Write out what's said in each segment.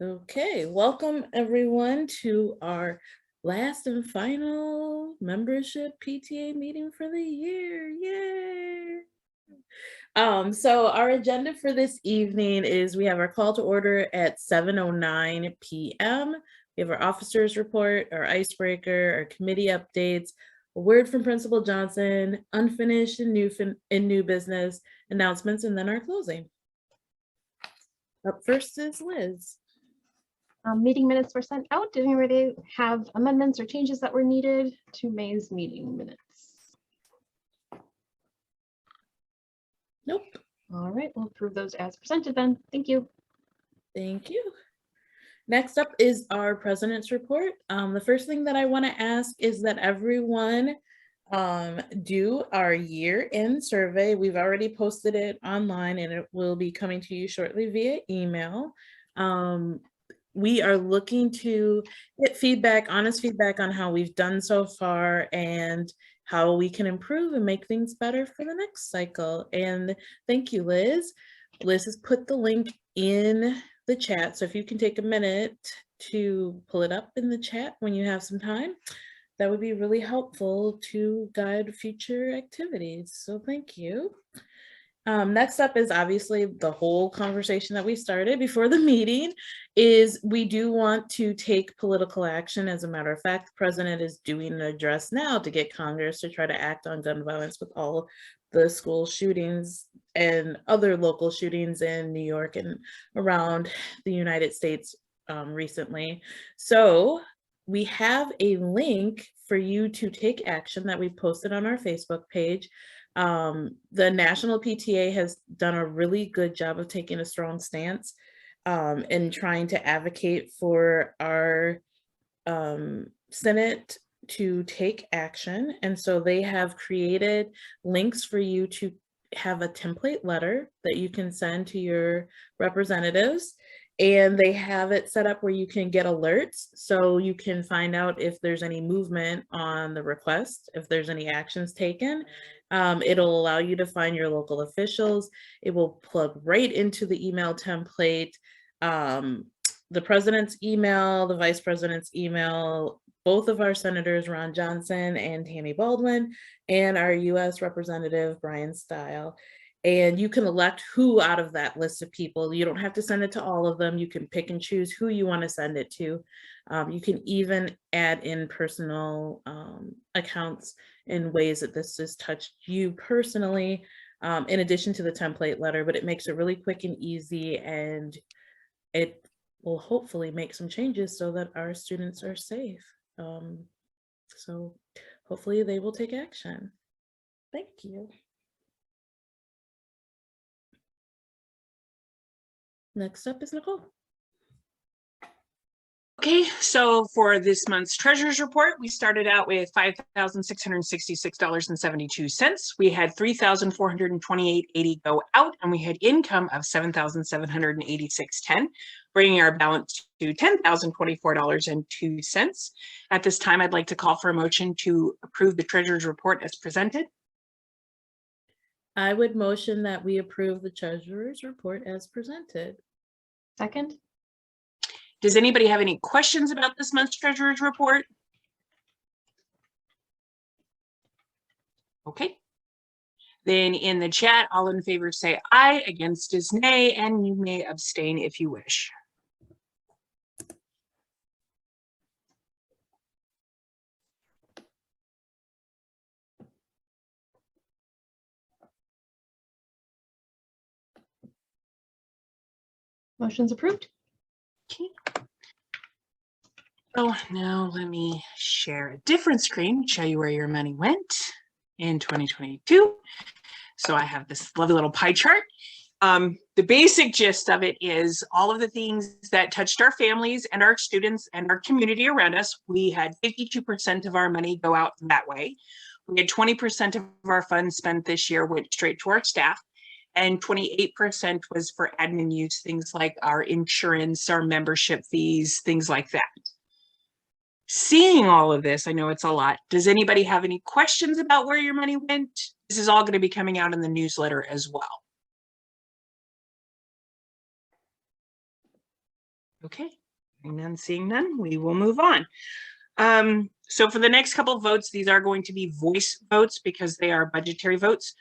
Okay, welcome everyone to our last and final membership PTA meeting for the year. Yay! So our agenda for this evening is we have our call to order at 7:09 p.m. We have our officers report, our icebreaker, our committee updates, a word from Principal Johnson, unfinished and new business announcements, and then our closing. Up first is Liz. Meeting minutes were sent out. Did anybody have amendments or changes that were needed to May's meeting minutes? Nope. All right, we'll approve those as presented then. Thank you. Thank you. Next up is our president's report. The first thing that I want to ask is that everyone do our year-end survey. We've already posted it online and it will be coming to you shortly via email. We are looking to get feedback, honest feedback on how we've done so far and how we can improve and make things better for the next cycle. And thank you, Liz. Liz has put the link in the chat. So if you can take a minute to pull it up in the chat when you have some time, that would be really helpful to guide future activities. So thank you. Next up is obviously the whole conversation that we started before the meeting is we do want to take political action. As a matter of fact, the president is doing an address now to get Congress to try to act on gun violence with all the school shootings and other local shootings in New York and around the United States recently. So we have a link for you to take action that we posted on our Facebook page. The National PTA has done a really good job of taking a strong stance and trying to advocate for our Senate to take action. And so they have created links for you to have a template letter that you can send to your representatives. And they have it set up where you can get alerts so you can find out if there's any movement on the request, if there's any actions taken. It'll allow you to find your local officials. It will plug right into the email template. The president's email, the vice president's email, both of our senators, Ron Johnson and Tammy Baldwin, and our US Representative, Brian Stile. And you can elect who out of that list of people. You don't have to send it to all of them. You can pick and choose who you want to send it to. You can even add in personal accounts in ways that this has touched you personally, in addition to the template letter, but it makes it really quick and easy, and it will hopefully make some changes so that our students are safe. So hopefully they will take action. Thank you. Next up is Nicole. Okay, so for this month's treasurer's report, we started out with $5,666.72. We had $3,428.80 go out, and we had income of $7,786.10, bringing our balance to $10,024.02. At this time, I'd like to call for a motion to approve the treasurer's report as presented. I would motion that we approve the treasurer's report as presented. Second. Does anybody have any questions about this month's treasurer's report? Okay. Then in the chat, all in favor say aye, against is nay, and you may abstain if you wish. Motion's approved. Okay. Oh, now let me share a different screen, show you where your money went in 2022. So I have this lovely little pie chart. The basic gist of it is all of the things that touched our families and our students and our community around us. We had 52% of our money go out that way. We had 20% of our funds spent this year went straight to our staff, and 28% was for admin use, things like our insurance, our membership fees, things like that. Seeing all of this, I know it's a lot. Does anybody have any questions about where your money went? This is all going to be coming out in the newsletter as well. Okay, and none, seeing none, we will move on. So for the next couple of votes, these are going to be voice votes because they are budgetary votes.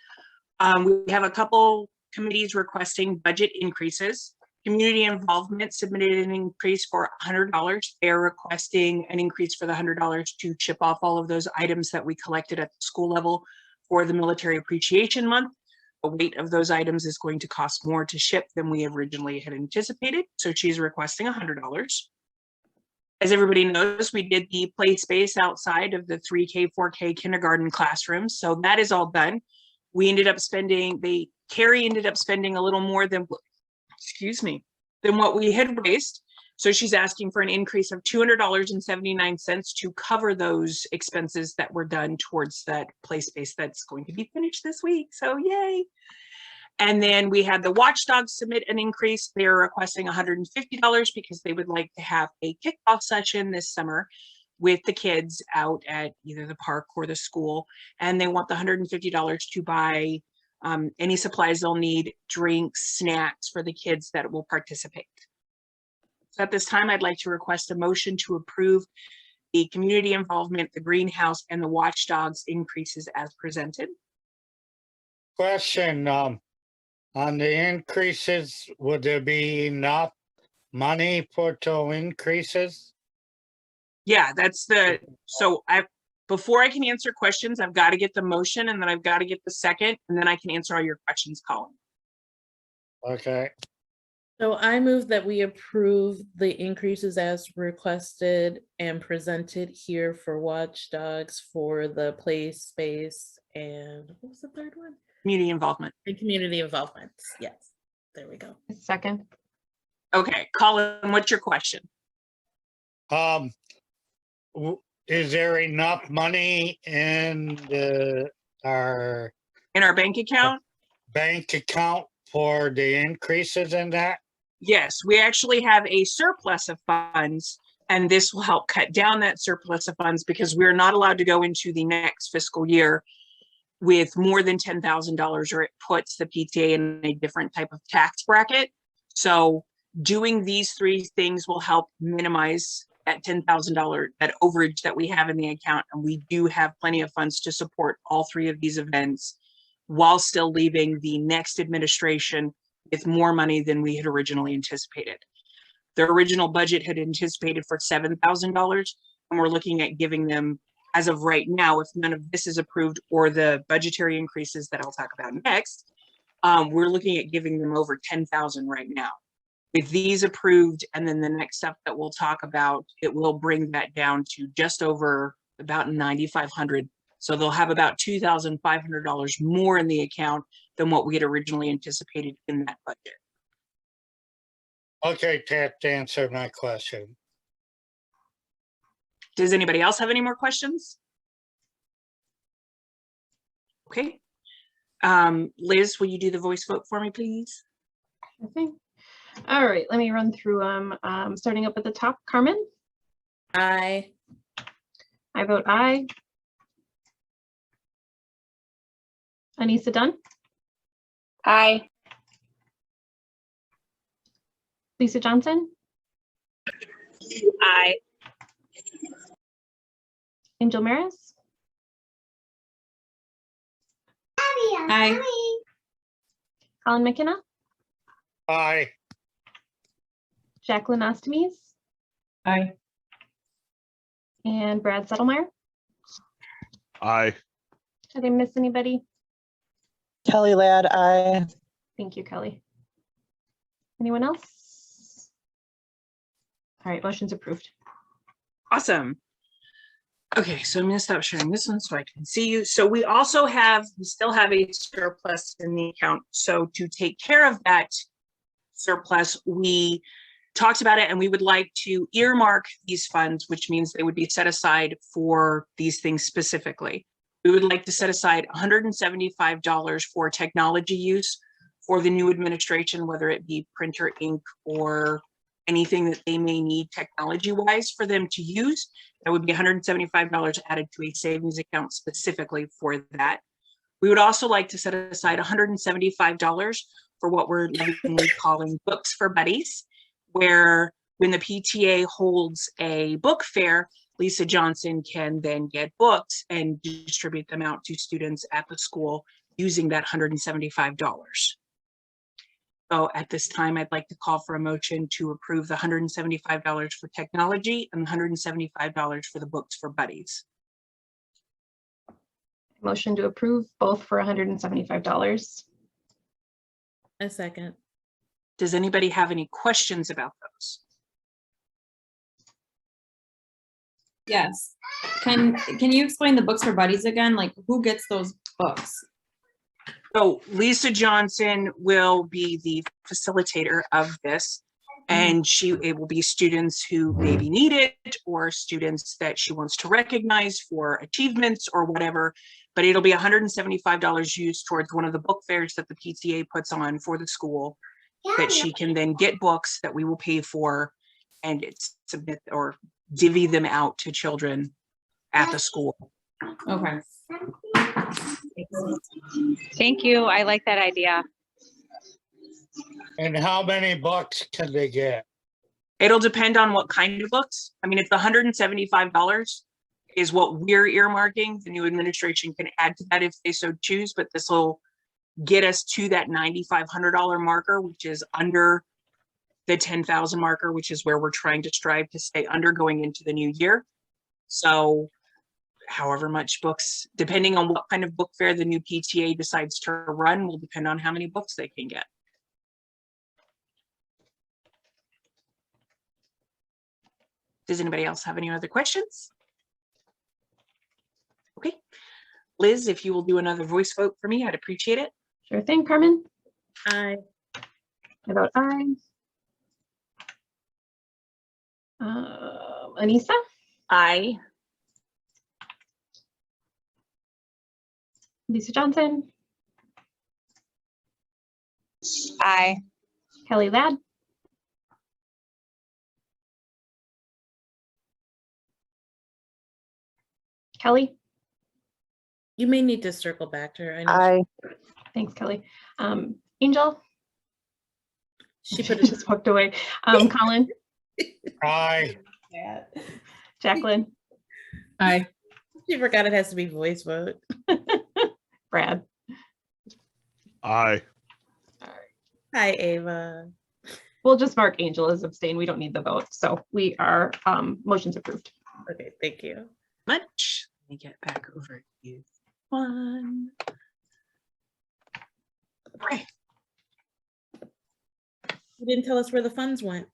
We have a couple committees requesting budget increases. Community involvement submitted an increase for $100. They're requesting an increase for the $100 to chip off all of those items that we collected at the school level for the Military Appreciation Month. The weight of those items is going to cost more to ship than we originally had anticipated. So she's requesting $100. As everybody knows, we did the play space outside of the 3K, 4K kindergarten classrooms. So that is all done. We ended up spending, Carrie ended up spending a little more than, than what we had raised. So she's asking for an increase of $200.79 to cover those expenses that were done towards that play space that's going to be finished this week. So yay. And then we had the watchdogs submit an increase. They're requesting $150 because they would like to have a kickoff session this summer with the kids out at either the park or the school. And they want the $150 to buy any supplies they'll need, drinks, snacks for the kids that will participate. So at this time, I'd like to request a motion to approve the community involvement, the greenhouse, and the watchdogs increases as presented. Question, on the increases, would there be enough money for total increases? Yeah, that's the, so before I can answer questions, I've got to get the motion and then I've got to get the second, and then I can answer all your questions, Colin. Okay, So I move that we approve the increases as requested and presented here for watchdogs, for the play space, and what was the third one? Community involvement. And community involvement. Yes, there we go. Second. Okay, Colin, what's your question? is there enough money in our In our bank account? bank account for the increases in that? Yes, we actually have a surplus of funds, and this will help cut down that surplus of funds because we're not allowed to go into the next fiscal year with more than $10,000, or it puts the PTA in a different type of tax bracket. So doing these three things will help minimize that $10,000, that overage that we have in the account. And we do have plenty of funds to support all three of these events while still leaving the next administration with more money than we had originally anticipated. The original budget had anticipated for $7,000, and we're looking at giving them, as of right now, if none of this is approved or the budgetary increases that I'll talk about next, we're looking at giving them over 10,000 right now. With these approved, and then the next step that we'll talk about, it will bring that down to just over about 9,500. So they'll have about $2,500 more in the account than what we had originally anticipated in that budget. Okay, that answered my question. Does anybody else have any more questions? Okay. Liz, will you do the voice vote for me, please? Okay. All right, let me run through them. Starting up at the top, Carmen. I vote aye. Anissa Dunn. Aye. Lisa Johnson. Aye. Angel Maris. Aye. Colin McKenna. Aye, Jacqueline Ostomies. Aye. And Brad Settlemeyer. Aye. Did I miss anybody? Kelly Ladd, aye. Thank you, Kelly. Anyone else? All right, motion's approved. Awesome. Okay, so I'm gonna stop sharing this one so I can see you. So we still have a surplus in the account. So to take care of that surplus, we talked about it and we would like to earmark these funds, which means they would be set aside for these things specifically. We would like to set aside $175 for technology use for the new administration, whether it be printer ink or anything that they may need technology-wise for them to use. That would be $175 added to a savings account specifically for that. We would also like to set aside $175 for what we're lovingly calling Books for Buddies, where when the PTA holds a book fair, Lisa Johnson can then get books and distribute them out to students at the school using that $175. So at this time, I'd like to call for a motion to approve the $175 for technology and $175 for the books for buddies. Motion to approve both for $175. A second. Does anybody have any questions about those? Yes. Can you explain the books for buddies again? Like who gets those books? So Lisa Johnson will be the facilitator of this, and it will be students who maybe need it or students that she wants to recognize for achievements or whatever, but it'll be $175 used towards one of the book fairs that the PTA puts on for the school that she can then get books that we will pay for and submit or divvy them out to children at the school. Okay. Thank you. I like that idea. And how many books can they get? It'll depend on what kind of books. I mean, if the $175 is what we're earmarking, the new administration can add to that if they so choose, but this will get us to that $9,500 marker, which is under the 10,000 marker, which is where we're trying to strive to stay under going into the new year. So however much books, depending on what kind of book fair the new PTA decides to run, will depend on how many books they can get. Does anybody else have any other questions? Okay, Liz, if you will do another voice vote for me, I'd appreciate it. Sure thing, Carmen. Aye. I vote aye. Anissa, Aye. Lisa Johnson, Aye. Kelly Ladd, Kelly. You may need to circle back to her. I know Aye. Thanks, Kelly. Angel, she put just walked away. Colin, Aye. it. Jacqueline, Aye. She forgot it has to be voice vote. Brad. Aye. Hi, Ava. We'll just mark Angel as abstain. We don't need the vote. So we are motions approved. Okay, thank you. Much. Let me get back over to you. One. Okay. You didn't tell us where the funds went.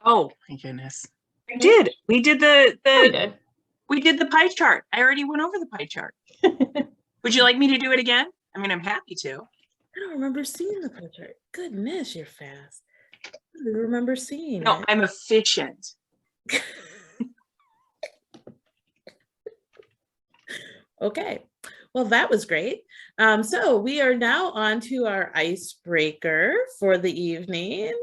Oh my goodness. I did. We did the We did. we did the pie chart. I already went over the pie chart. Would you like me to do it again? I mean, I'm happy to. I don't remember seeing the pie chart. Goodness, you're fast. I don't remember seeing No, it. I'm efficient. Okay, well, that was great. So we are now on to our icebreaker for the evening.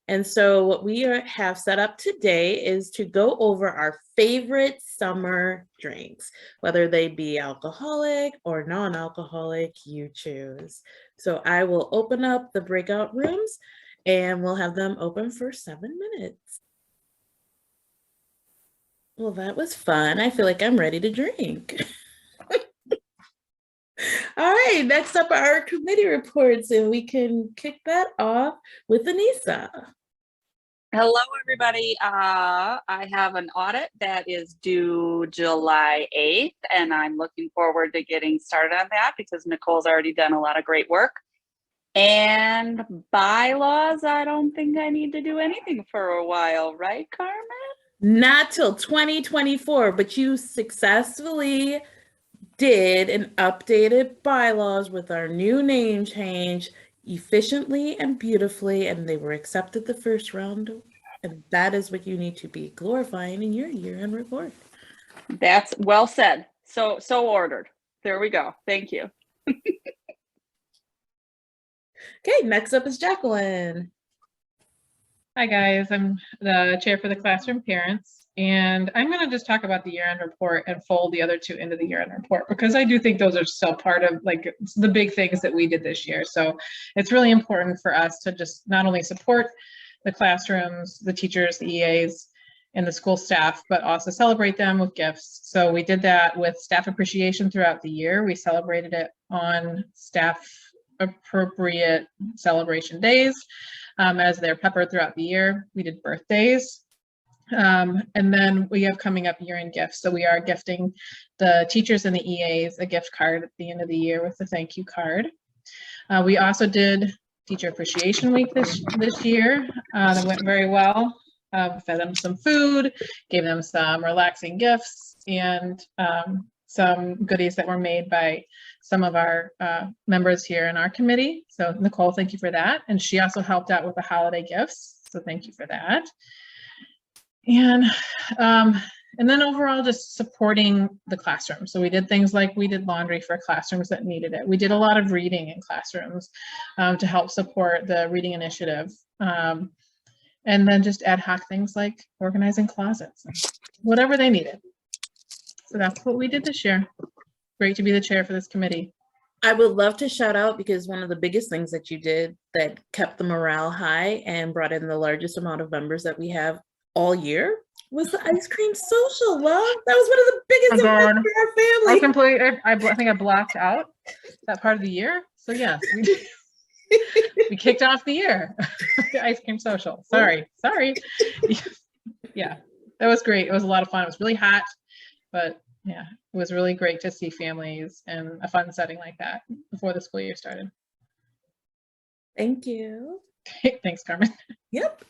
And so what we have set up today is to go over our favorite summer drinks, whether they be alcoholic or non-alcoholic, you choose. So I will open up the breakout rooms and we'll have them open for 7 minutes. Well, that was fun. I feel like I'm ready to drink. All right, next up are our committee reports, and we can kick that off with Anissa. Hello, everybody. I have an audit that is due July 8th, and I'm looking forward to getting started on that because Nicole's already done a lot of great work. And bylaws, I don't think I need to do anything for a while, right, Carmen? Not till 2024, but you successfully did an updated bylaws with our new name change efficiently and beautifully, and they were accepted the first round. And that is what you need to be glorifying in your year-end report. That's well said. So ordered. There we go. Thank you. Okay, next up is Jacqueline. Hi, guys. I'm the chair for the classroom parents, and I'm going to just talk about the year-end report and fold the other two into the year-end report because I do think those are still part of like the big things that we did this year. So it's really important for us to just not only support the classrooms, the teachers, the EAs, and the school staff, but also celebrate them with gifts. So we did that with staff appreciation throughout the year. We celebrated it on staff appropriate celebration days as they're peppered throughout the year. We did birthdays. And then we have coming up year-end gifts. So we are gifting the teachers and the EAs a gift card at the end of the year with a thank you card. We also did Teacher Appreciation Week this year. That went very well. Fed them some food, gave them some relaxing gifts, and some goodies that were made by some of our members here in our committee. So Nicole, thank you for that. And she also helped out with the holiday gifts. So thank you for that. And then overall just supporting the classroom. So we did things like we did laundry for classrooms that needed it. We did a lot of reading in classrooms to help support the reading initiative. And then just ad hoc things like organizing closets, whatever they needed. So that's what we did this year. Great to be the chair for this committee. I would love to shout out because one of the biggest things that you did that kept the morale high and brought in the largest amount of members that we have all year was the ice cream social, love. That was one of the biggest events for our family. I think I blocked out that part of the year. So yes, we kicked off the year. The ice cream social. Sorry. Yeah, that was great. It was a lot of fun. It was really hot, but yeah, it was really great to see families in a fun setting like that before the school year started. Thank you. Thanks, Carmen. Yep.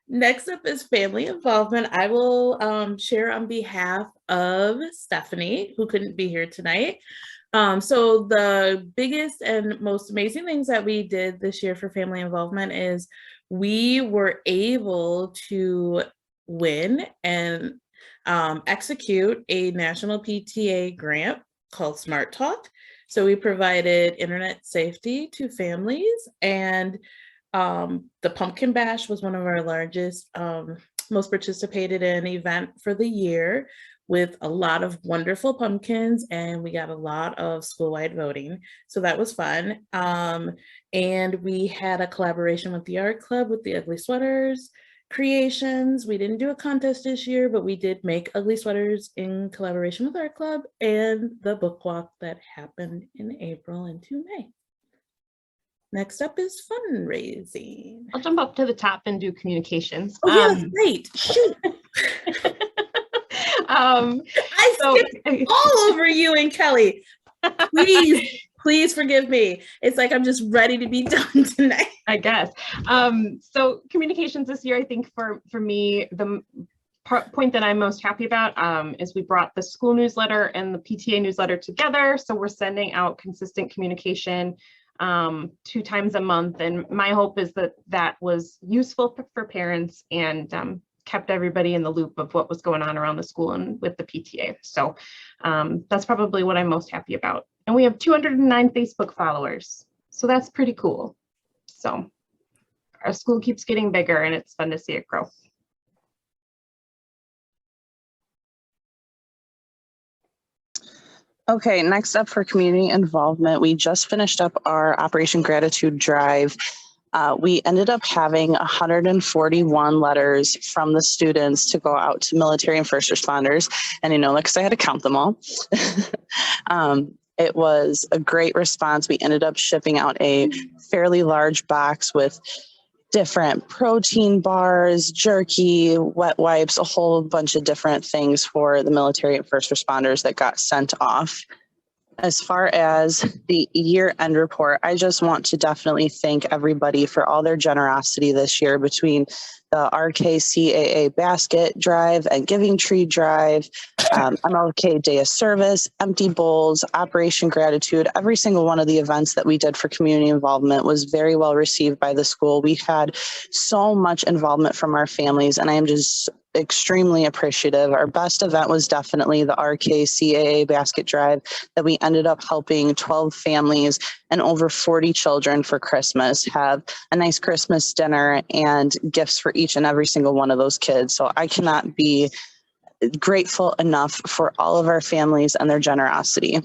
Next up is family involvement. I will share on behalf of Stephanie, who couldn't be here tonight. So the biggest and most amazing things that we did this year for family involvement is we were able to win and execute a national PTA grant called Smart Talk. So we provided internet safety to families, and the Pumpkin Bash was one of our largest, most participated in event for the year, with a lot of wonderful pumpkins, and we got a lot of school-wide voting. So that was fun. And we had a collaboration with the art club with the ugly sweaters creations. We didn't do a contest this year, but we did make ugly sweaters in collaboration with art club, and the book walk that happened in April into May. Next up is fundraising. I'll jump up to the top and do communications. Oh, yeah, great. Shoot. I skipped all over you and Kelly. Please forgive me. It's like I'm just ready to be done tonight. I guess. So communications this year, I think for me, the point that I'm most happy about is we brought the school newsletter and the PTA newsletter together. So we're sending out consistent communication 2 times a month. And my hope is that that was useful for parents and kept everybody in the loop of what was going on around the school and with the PTA. So that's probably what I'm most happy about. And we have 209 Facebook followers. So that's pretty cool. So our school keeps getting bigger and it's fun to see it grow. Okay, next up for community involvement, we just finished up our Operation Gratitude Drive. We ended up having 141 letters from the students to go out to military and first responders. And I know that because I had to count them all. It was a great response. We ended up shipping out a fairly large box with different protein bars, jerky, wet wipes, a whole bunch of different things for the military and first responders that got sent off. As far as the year-end report, I just want to definitely thank everybody for all their generosity this year between the RKCAA basket drive and Giving Tree drive, MLK Day of Service, Empty Bowls, Operation Gratitude. Every single one of the events that we did for community involvement was very well received by the school. We had so much involvement from our families, and I am just extremely appreciative. Our best event was definitely the RKCAA basket drive that we ended up helping 12 families and over 40 children for Christmas have a nice Christmas dinner and gifts for each and every single one of those kids. So I cannot be grateful enough for all of our families and their generosity.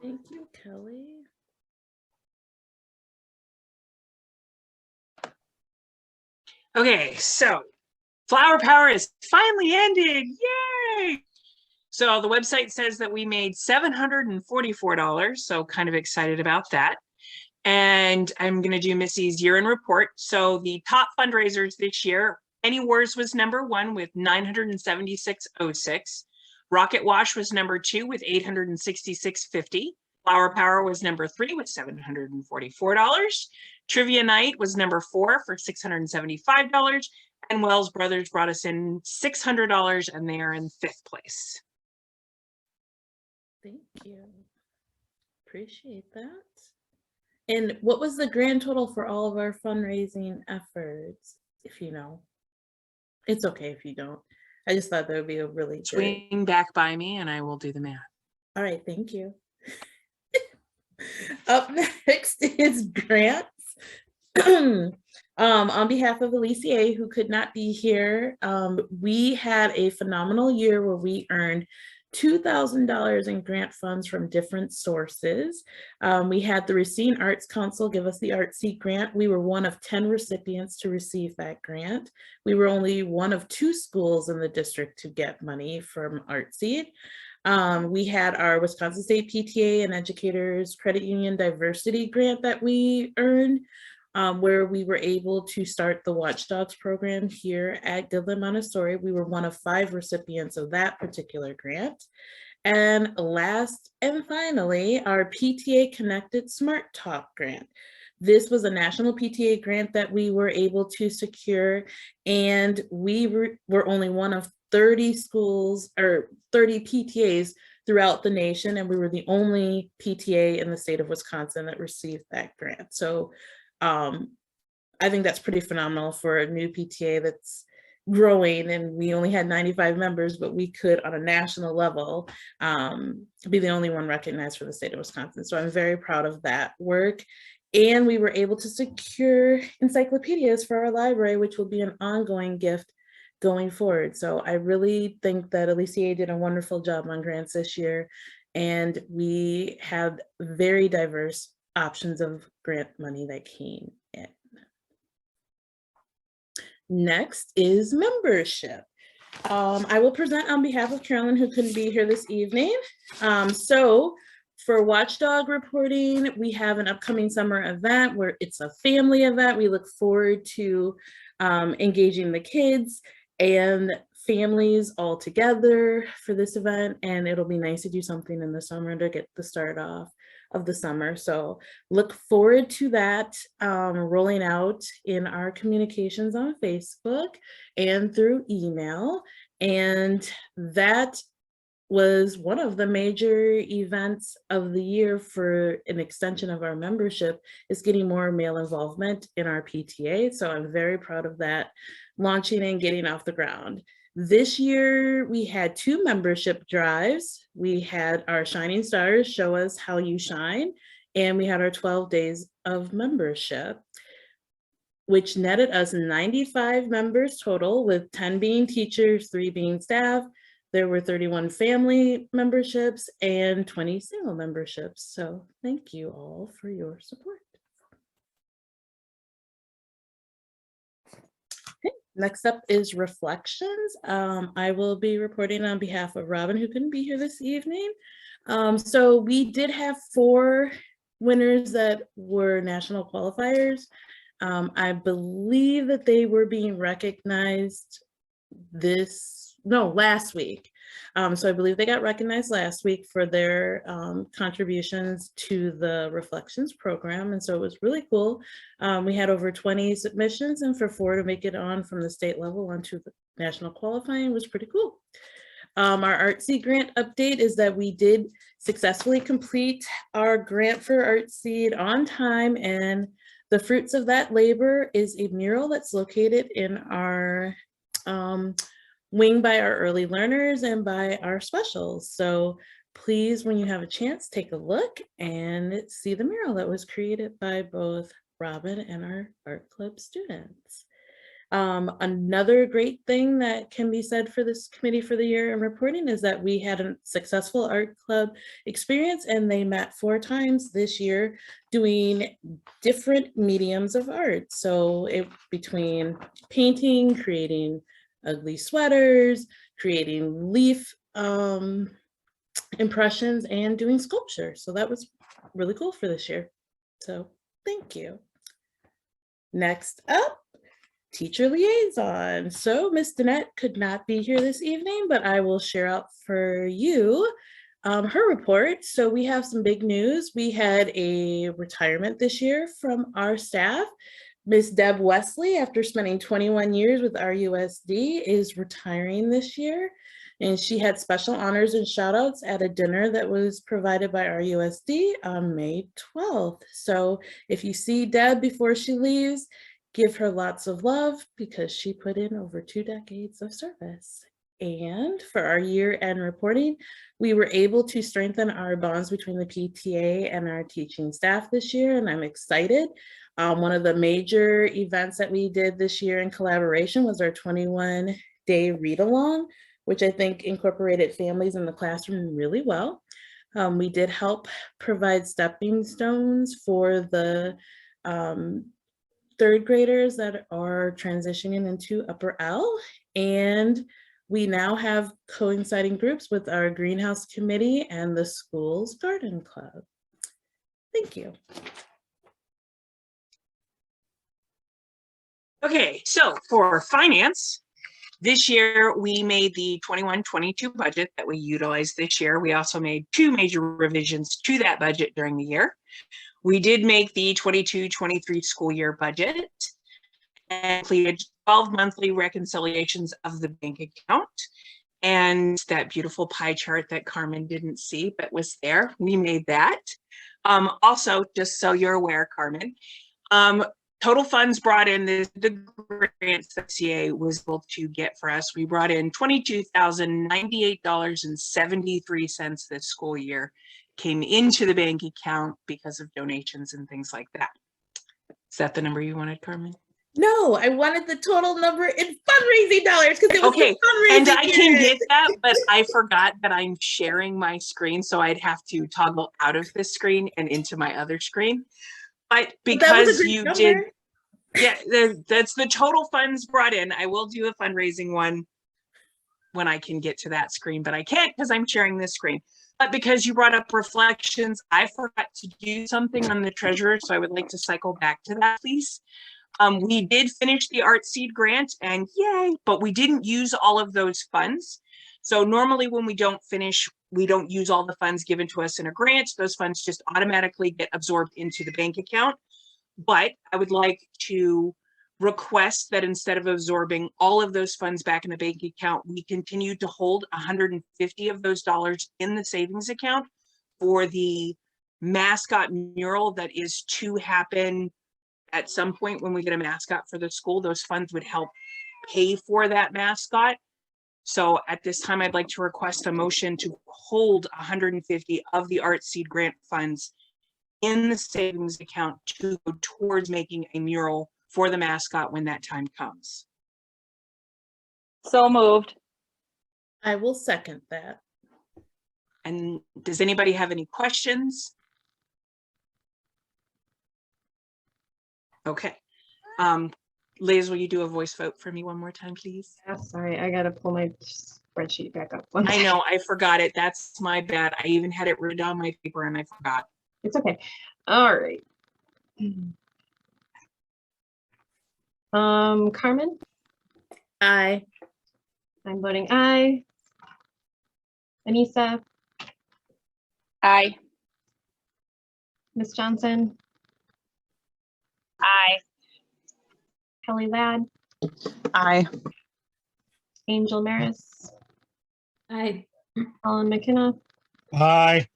Thank you, Kelly. Okay, so Flower Power is finally ended. Yay! So the website says that we made $744, so kind of excited about that. And I'm going to do Missy's year in report. So the top fundraisers this year, Penny Wars was #1 with $976.06. Rocket Wash was #2 with $866.50. Flower Power was #3 with $744. Trivia Night was #4 for $675. And Wells Brothers brought us in $600, and they are in 5th place. Thank you. Appreciate that. And what was the grand total for all of our fundraising efforts, if you know? It's okay if you don't. I just thought that would be a really good. Swing back by me and I will do the math. All right, thank you. Up next is grants. On behalf of Alicia, who could not be here, we had a phenomenal year where we earned $2,000 in grant funds from different sources. We had the Racine Arts Council give us the Artseed grant. We were one of 10 recipients to receive that grant. We were only one of 2 schools in the district to get money from Artseed. We had our Wisconsin State PTA and Educators Credit Union Diversity Grant that we earned, where we were able to start the Watchdogs program here at Goodland Montessori. We were one of 5 recipients of that particular grant. And last and finally, our PTA Connected Smart Talk grant. This was a national PTA grant that we were able to secure, and we were only one of 30 schools or 30 PTAs throughout the nation, and we were the only PTA in the state of Wisconsin that received that grant. So I think that's pretty phenomenal for a new PTA that's growing, and we only had 95 members, but we could on a national level be the only one recognized for the state of Wisconsin. So I'm very proud of that work. And we were able to secure encyclopedias for our library, which will be an ongoing gift going forward. So I really think that Alicia did a wonderful job on grants this year, and we had very diverse options of grant money that came in. Next is membership. I will present on behalf of Carolyn, who couldn't be here this evening. So for Watchdog reporting, we have an upcoming summer event where it's a family event. We look forward to engaging the kids and families all together for this event, and it'll be nice to do something in the summer to get the start off of the summer. So look forward to that rolling out in our communications on Facebook and through email. And that was one of the major events of the year for an extension of our membership, is getting more male involvement in our PTA. So I'm very proud of that launching and getting off the ground. This year, we had 2 membership drives. We had our Shining Stars, Show Us How You Shine, and we had our 12 days of membership, which netted us 95 members total, with 10 being teachers, 3 being staff. There were 31 family memberships and 20 single memberships. So thank you all for your support. Next up is reflections. I will be reporting on behalf of Robin, who couldn't be here this evening. So we did have 4 winners that were national qualifiers. I believe that they were being recognized last week. So I believe they got recognized last week for their contributions to the Reflections program. And so it was really cool. We had over 20 submissions, and for 4 to make it on from the state level onto the national qualifying was pretty cool. Our Artseed grant update is that we did successfully complete our grant for Artseed on time, and the fruits of that labor is a mural that's located in our wing by our early learners and by our specials. So please, when you have a chance, take a look and see the mural that was created by both Robin and our art club students. Another great thing that can be said for this committee for the year in reporting is that we had a successful art club experience, and they met 4 times this year doing different mediums of art. So between painting, creating ugly sweaters, creating leaf impressions, and doing sculpture. So that was really cool for this year. So thank you. Next up, teacher liaison. So Miss Danette could not be here this evening, but I will share out for you her report. So we have some big news. We had a retirement this year from our staff. Miss Deb Wesley, after spending 21 years with RUSD, is retiring this year. And she had special honors and shout outs at a dinner that was provided by RUSD on May 12th. So if you see Deb before she leaves, give her lots of love because she put in over 2 decades of service. And for our year-end reporting, we were able to strengthen our bonds between the PTA and our teaching staff this year, and I'm excited. One of the major events that we did this year in collaboration was our 21-day read-along, which I think incorporated families in the classroom really well. We did help provide stepping stones for the 3rd graders that are transitioning into upper L. And we now have coinciding groups with our greenhouse committee and the school's garden club. Thank you. Okay, so for finance, this year we made the 21-22 budget that we utilized this year. We also made 2 major revisions to that budget during the year. We did make the 22-23 school year budget and completed 12 monthly reconciliations of the bank account. And that beautiful pie chart that Carmen didn't see but was there, we made that. Also, just so you're aware, Carmen, total funds brought in, the grants that CA was able to get for us, we brought in $22,098.73 this school year, came into the bank account because of donations and things like that. Is that the number you wanted, Carmen? No, I wanted the total number in fundraising dollars because it was okay. the fundraising And I can year. get that, but I forgot that I'm sharing my screen, so I'd have to toggle out of this screen and into my other screen. But because you number. did, yeah, that's the total funds brought in. I will do a fundraising one when I can get to that screen, but I can't because I'm sharing this screen. But because you brought up reflections, I forgot to do something on the treasurer, so I would like to cycle back to that, please. We did finish the Art Seed grant, and yay, but we didn't use all of those funds. So normally when we don't finish, we don't use all the funds given to us in a grant. Those funds just automatically get absorbed into the bank account. But I would like to request that instead of absorbing all of those funds back in the bank account, we continue to hold 150 of those dollars in the savings account for the mascot mural that is to happen at some point when we get a mascot for the school. Those funds would help pay for that mascot. So at this time, I'd like to request a motion to hold 150 of the Art Seed grant funds in the savings account to go towards making a mural for the mascot when that time comes. So moved. I will second that. And does anybody have any questions? Okay. Liz, will you do a voice vote for me one more time, please? Yeah, sorry, I gotta pull my spreadsheet back up. I know, I forgot it. That's my bad. I even had it written on my paper and I forgot. It's okay. All right. Carmen? Aye. I'm voting aye. Anissa? Aye. Miss Johnson? Aye. Kelly Ladd? Aye. Angel Maris? Aye. Colin McKenna? Aye.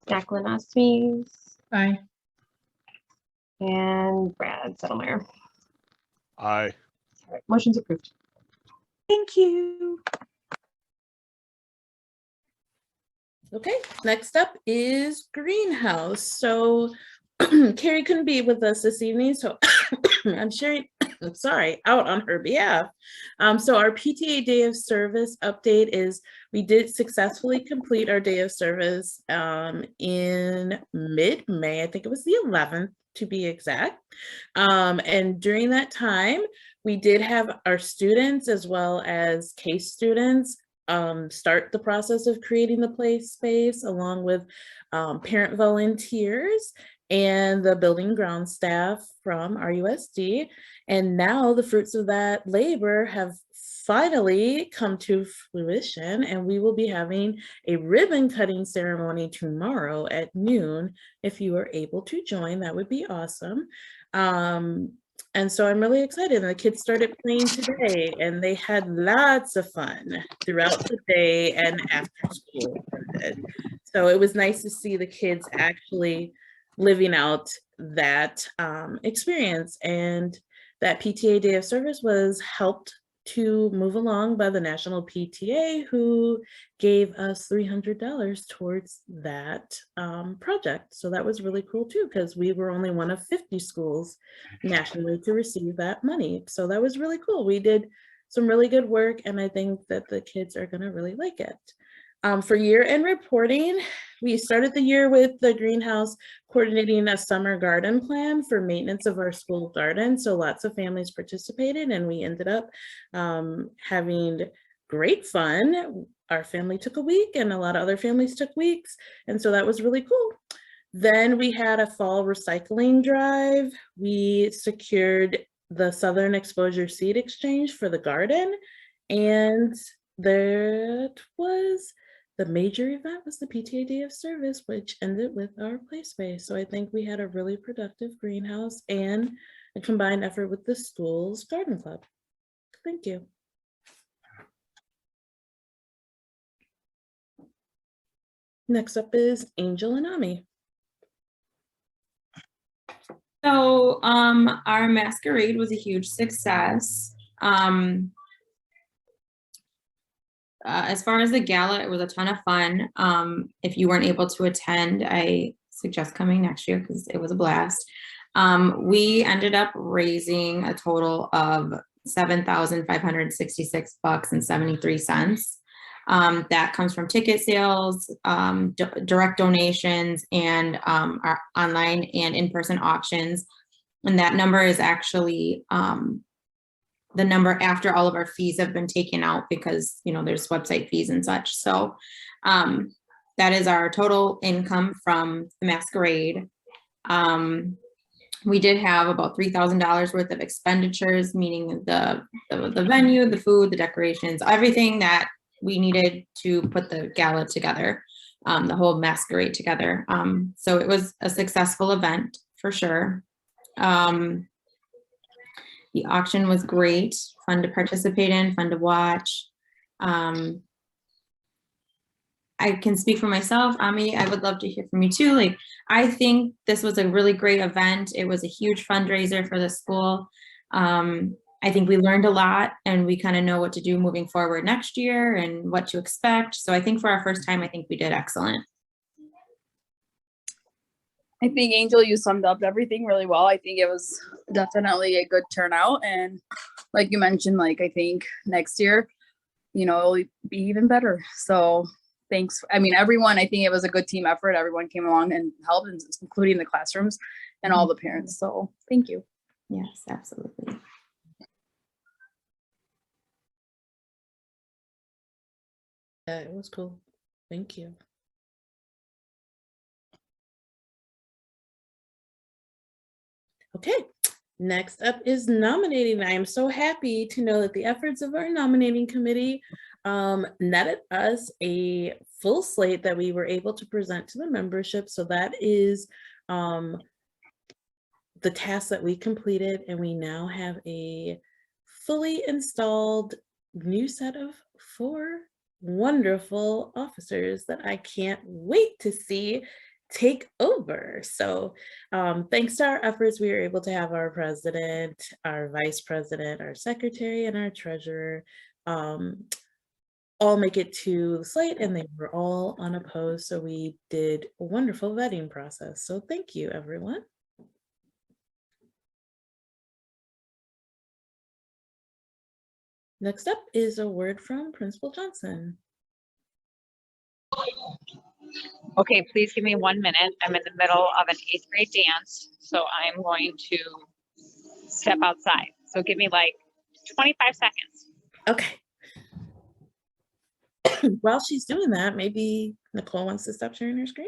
Jacqueline Osmies? Aye. And Brad Settlemeyer. Aye. All right, motion's approved. Thank you. Okay, next up is greenhouse. So Carrie couldn't be with us this evening, so I'm sharing out on her behalf. So our PTA Day of Service update is we did successfully complete our Day of Service in mid-May. I think it was the 11th to be exact. And during that time, we did have our students as well as case students start the process of creating the play space along with parent volunteers and the building ground staff from RUSD. And now the fruits of that labor have finally come to fruition, and we will be having a ribbon cutting ceremony tomorrow at noon. If you are able to join, that would be awesome. And so I'm really excited. The kids started playing today and they had lots of fun throughout the day and after school. So it was nice to see the kids actually living out that experience. And that PTA Day of Service was helped to move along by the National PTA, who gave us $300 towards that project. So that was really cool too, because we were only one of 50 schools nationally to receive that money. So that was really cool. We did some really good work, and I think that the kids are gonna really like it. For year-end reporting, we started the year with the greenhouse coordinating a summer garden plan for maintenance of our school garden. So lots of families participated, and we ended up having great fun. Our family took a week, and a lot of other families took weeks. And so that was really cool. Then we had a fall recycling drive. We secured the Southern Exposure Seed Exchange for the garden. And that was the major event was the PTA Day of Service, which ended with our play space. So I think we had a really productive greenhouse and a combined effort with the school's garden club. Thank you. Next up is Angel and Ami. So our masquerade was a huge success. As far as the gala, it was a ton of fun. If you weren't able to attend, I suggest coming next year because it was a blast. We ended up raising a total of $7,566.73. That comes from ticket sales, direct donations, and our online and in-person auctions. And that number is actually the number after all of our fees have been taken out because, you know, there's website fees and such. So that is our total income from the masquerade. We did have about $3,000 worth of expenditures, meaning the venue, the food, the decorations, everything that we needed to put the gala together, the whole masquerade together. So it was a successful event for sure. The auction was great, fun to participate in, fun to watch. I can speak for myself. Ami, I would love to hear from you too. Like, I think this was a really great event. It was a huge fundraiser for the school. I think we learned a lot, and we kind of know what to do moving forward next year and what to expect. So I think for our first time, I think we did excellent. I think, Angel, you summed up everything really well. I think it was definitely a good turnout. And like you mentioned, like, I think next year, you know, it'll be even better. So thanks. I mean, everyone, I think it was a good team effort. Everyone came along and helped, including the classrooms and all the parents. So thank you. Yes, absolutely. Yeah, it was cool. Thank you. Okay, next up is nominating. I am so happy to know that the efforts of our nominating committee netted us a full slate that we were able to present to the membership. So that is the task that we completed, and we now have a fully installed new set of 4 wonderful officers that I can't wait to see take over. So thanks to our efforts, we were able to have our president, our vice president, our secretary, and our treasurer all make it to the slate, and they were all unopposed. So we did a wonderful vetting process. So thank you, everyone. Next up is a word from Principal Johnson. Okay, please give me 1 minute. I'm in the middle of an 8th grade dance, so I'm going to step outside. So give me like 25 seconds. Okay. While she's doing that, maybe Nicole wants to stop sharing her screen.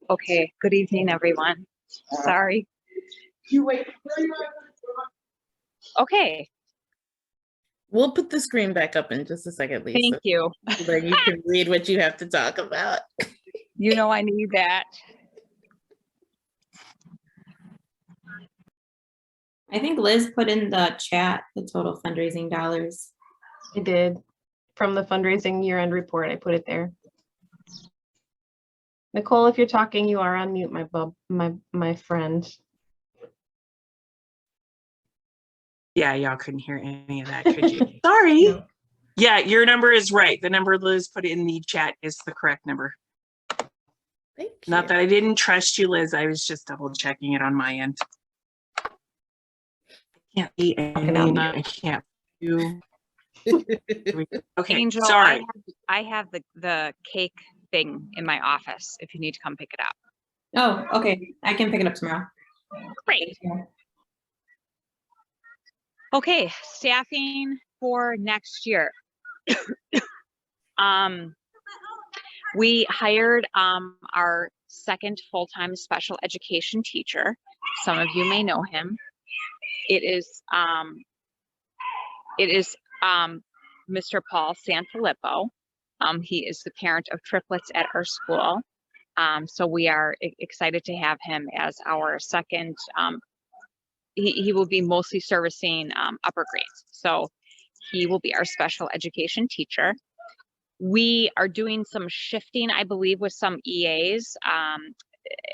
Okay, good evening, everyone. Sorry. You wait. Okay, We'll put the screen back up in just a second, Lisa. thank you. So that you can read what you have to talk about. You know I need that. I think Liz put in the chat the total fundraising dollars. I did. From the fundraising year-end report, I put it there. Nicole, if you're talking, you are on mute, my friend. Yeah, y'all couldn't hear any of that, could you? Sorry. No. Yeah, your number is right. The number Liz put in the chat is the correct number. Thank you. Not that I didn't trust you, Liz. I was just double checking it on my end. I can't see anything. I can't do. Okay, Angel, sorry. I have the cake thing in my office if you need to come pick it up. Oh, okay. I can pick it up tomorrow. Great. Okay, staffing for next year. We hired our second full-time special education teacher. Some of you may know him. It is Mr. Paul Sanfilippo. He is the parent of triplets at our school. So we are excited to have him as our second. He will be mostly servicing upper grades. So he will be our special education teacher. We are doing some shifting, I believe, with some EAs.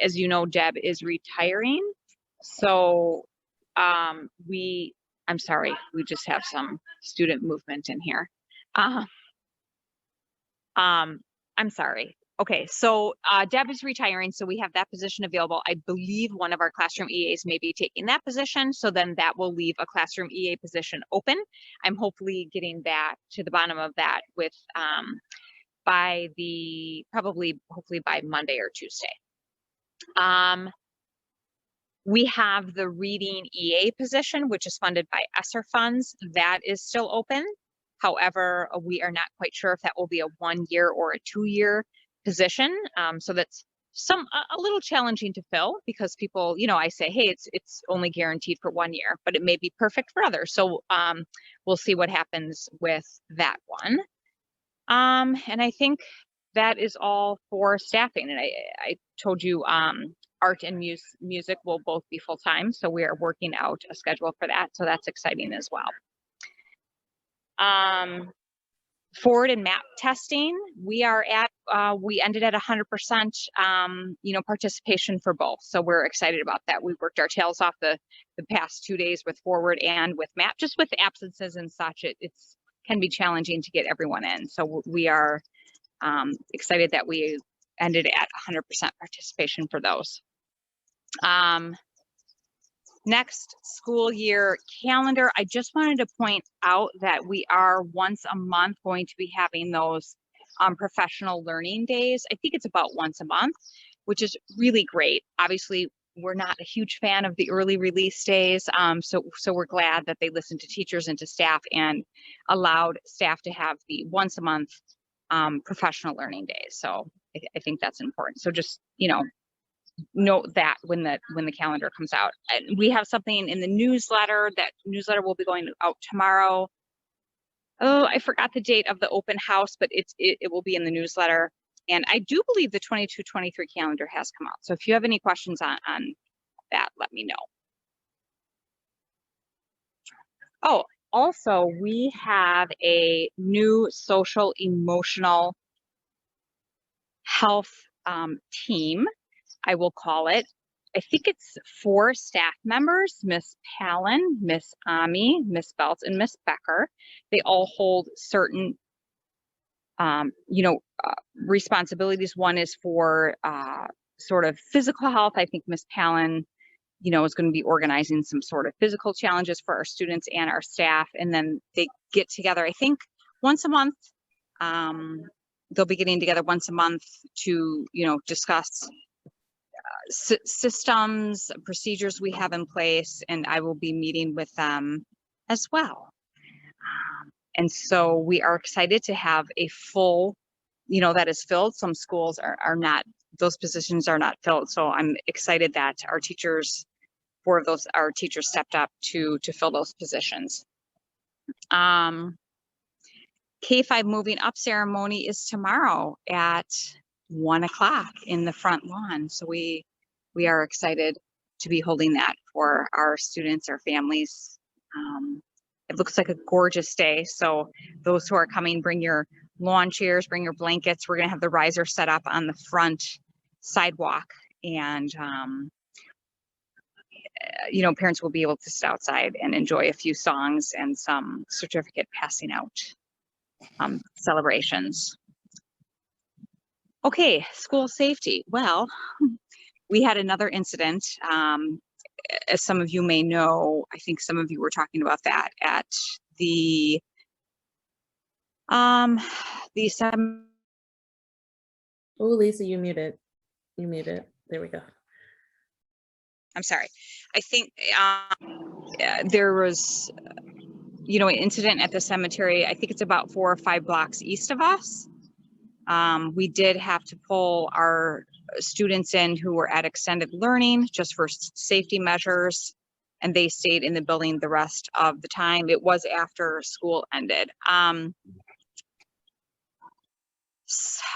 As you know, Deb is retiring. So I'm sorry, we just have some student movement in here. I'm sorry. Okay, so Deb is retiring, so we have that position available. I believe one of our classroom EAs may be taking that position, so then that will leave a classroom EA position open. I'm hopefully getting that to the bottom of that with hopefully by Monday or Tuesday. We have the reading EA position, which is funded by ESSER funds. That is still open. However, we are not quite sure if that will be a 1 year or a 2 year position. So that's a little challenging to fill because people, I say, hey, it's only guaranteed for 1 year, but it may be perfect for others. So we'll see what happens with that one. And I think that is all for staffing. And I told you art and music will both be full-time. So we are working out a schedule for that. So that's exciting as well. Forward and map testing, we ended at 100%, participation for both. So we're excited about that. We worked our tails off the past 2 days with forward and with map, just with absences and such. It can be challenging to get everyone in. So we are excited that we ended at 100% participation for those. Next school year calendar, I just wanted to point out that we are once a month going to be having those professional learning days. I think it's about once a month, which is really great. Obviously, we're not a huge fan of the early release days. So we're glad that they listened to teachers and to staff and allowed staff to have the once a month professional learning days. So I think that's important. So just, note that when the calendar comes out. And we have something in the newsletter. That newsletter will be going out tomorrow. Oh, I forgot the date of the open house, but it will be in the newsletter. And I do believe the 22-23 calendar has come out. So if you have any questions on that, let me know. Oh, also, we have a new social emotional health team, I will call it. I think it's 4 staff members, Miss Palin, Miss Ami, Miss Belt, and Miss Becker. They all hold certain responsibilities. One is for sort of physical health. I think Miss Palin, is going to be organizing some sort of physical challenges for our students and our staff. And then they get together, I think, once a month. They'll be getting together once a month to, discuss systems, procedures we have in place, and I will be meeting with them as well. And so we are excited to have a full, that is filled. Some schools are not, those positions are not filled. So I'm excited that our teachers, 4 of those, our teachers stepped up to fill those positions. K-5 moving up ceremony is tomorrow at 1 o'clock in the front lawn. So we are excited to be holding that for our students, our families. It looks like a gorgeous day. So those who are coming, bring your lawn chairs, bring your blankets. We're going to have the riser set up on the front sidewalk, and parents will be able to sit outside and enjoy a few songs and some certificate passing out celebrations. Okay, school safety. Well, we had another incident. As some of you may know, I think some of you were talking about that at the Oh, Lisa, you muted. There we go. I'm sorry. I think there was, an incident at the cemetery. I think it's about 4 or 5 blocks east of us. We did have to pull our students in who were at extended learning just for safety measures, and they stayed in the building the rest of the time. It was after school ended.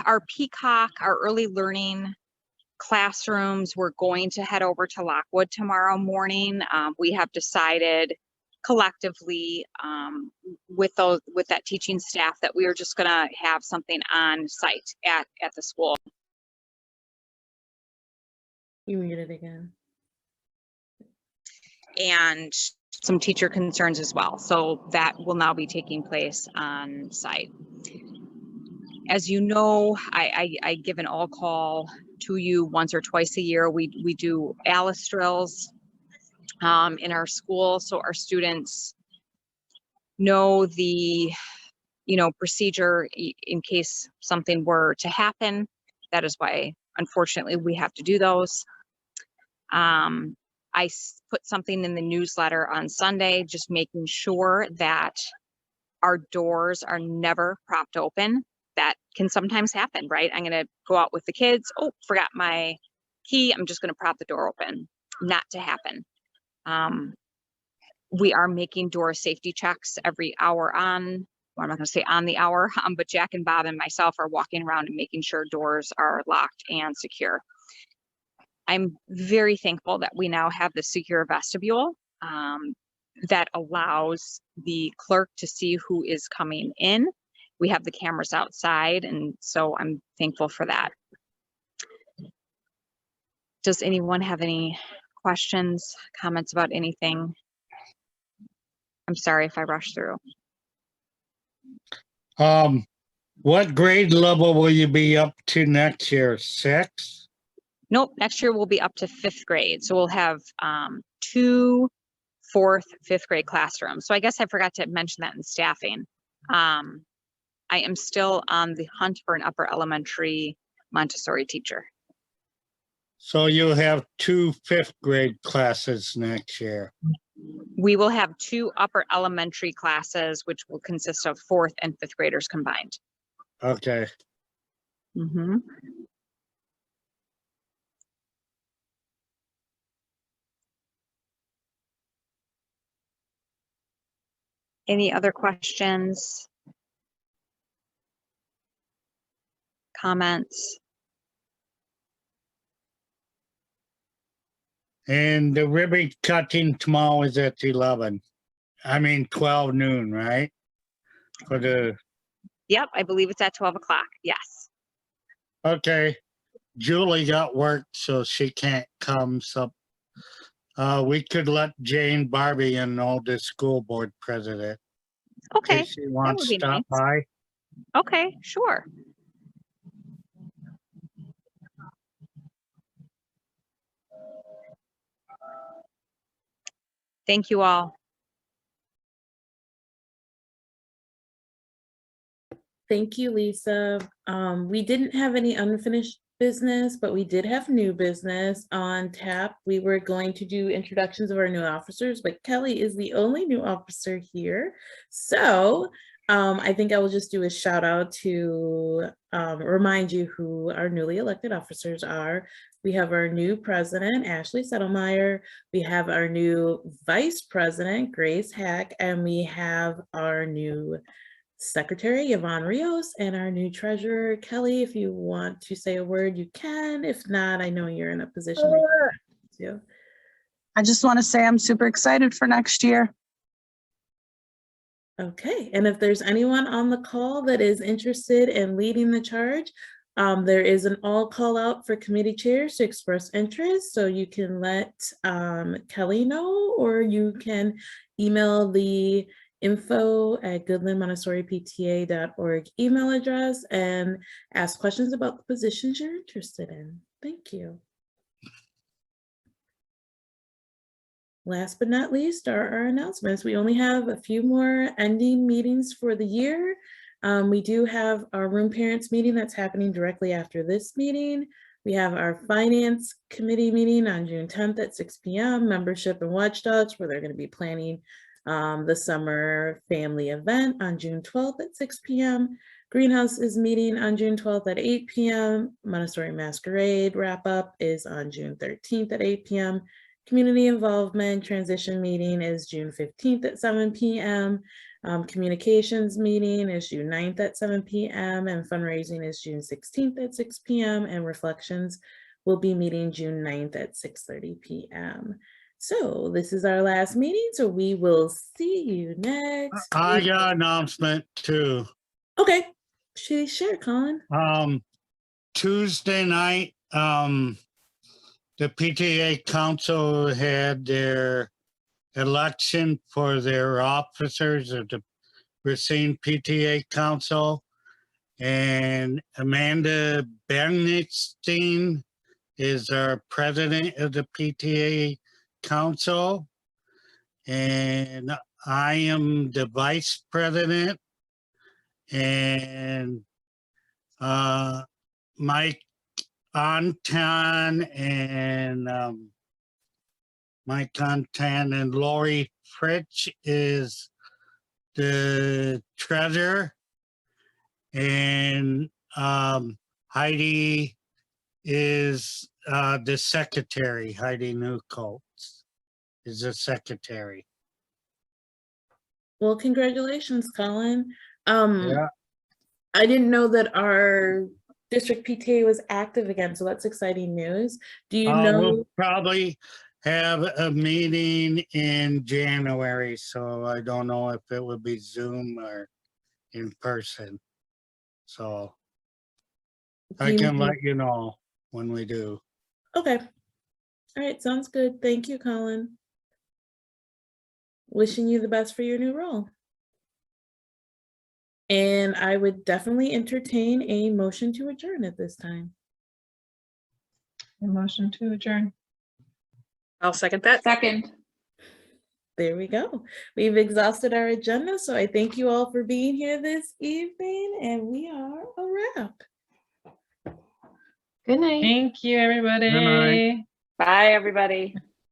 Our Peacock, our early learning classrooms, we're going to head over to Lockwood tomorrow morning. We have decided collectively with that teaching staff that we are just going to have something on site at the school. You muted again. And some teacher concerns as well. So that will now be taking place on site. As you know, I give an all call to you once or twice a year. We do ALICE drills in our school, so our students know the procedure in case something were to happen. That is why, unfortunately, we have to do those. I put something in the newsletter on Sunday, just making sure that our doors are never propped open. That can sometimes happen, right? I'm going to go out with the kids. Oh, forgot my key. I'm just going to prop the door open. Not to happen. We are making door safety checks every hour on, well, I'm not going to say on the hour, but Jack and Bob and myself are walking around and making sure doors are locked and secure. I'm very thankful that we now have the secure vestibule that allows the clerk to see who is coming in. We have the cameras outside, and so I'm thankful for that. Does anyone have any questions, comments about anything? I'm sorry if I rushed through. What grade level will you be up to next year? 6? Nope, next year we'll be up to 5th grade. So we'll have 2 4th, 5th grade classrooms. So I guess I forgot to mention that in staffing. I am still on the hunt for an upper elementary Montessori teacher. So you'll have 2 5th grade classes next year. We will have 2 upper elementary classes, which will consist of 4th and 5th graders combined. Okay. Mm-hmm. Any other questions? Comments? And the ribbon cutting tomorrow is at 12 noon, right? For the, Yep, I believe it's at 12 o'clock. Yes. okay. Julie got work, so she can't come, so we could let Jane Barbie know, the school board president. Okay. She wants would to be stop nice. by. Okay, sure. Thank you all. Thank you, Lisa. We didn't have any unfinished business, but we did have new business on tap. We were going to do introductions of our new officers, but Kelly is the only new officer here. So I think I will just do a shout out to remind you who our newly elected officers are. We have our new president, Ashley Settlemeyer. We have our new vice president, Grace Hack, and we have our new Secretary Yvonne Rios and our new treasurer, Kelly. If you want to say a word, you can. If not, I know you're in a position where you have to. I just want to say I'm super excited for next year. Okay, and if there's anyone on the call that is interested in leading the charge, there is an all call out for committee chairs to express interest. So you can let Kelly know, or you can email the info@goodlandmontessoripta.org email address and ask questions about the positions you're interested in. Thank you. Last but not least are our announcements. We only have a few more ending meetings for the year. We do have our room parents meeting that's happening directly after this meeting. We have our finance committee meeting on June 10th at 6 p.m. Membership and watchdogs, where they're going to be planning the summer family event on June 12th at 6 p.m. Greenhouse is meeting on June 12th at 8 p.m. Montessori Masquerade wrap up is on June 13th at 8 p.m. Community involvement transition meeting is June 15th at 7 p.m. Communications meeting is June 9th at 7 p.m. and fundraising is June 16th at 6 p.m. and reflections will be meeting June 9th at 6:30 p.m. So this is our last meeting, so we will see you next I week. got an announcement too. Okay, share, Colin. Tuesday night, the PTA council had their election for their officers of the Racine PTA council, and Amanda Bernstein is our president of the PTA council, and I am the vice president, and Mike Anton and Lori Fritsch is the treasurer, and Heidi is the secretary. Heidi Newcoats is the secretary. Well, congratulations, Colin. Yeah. I didn't know that our district PTA was active again, so that's exciting news. Do you know? We'll probably have a meeting in January, so I don't know if it would be Zoom or in person. So I can let you know when we do. Okay. All right, sounds good. Thank you, Colin. Wishing you the best for your new role. And I would definitely entertain a motion to adjourn at this time. A motion to adjourn. I'll second that. Second. There we go. We've exhausted our agenda, so I thank you all for being here this evening, and we are a wrap. Good night. Thank you, everybody. Good night. Bye, everybody.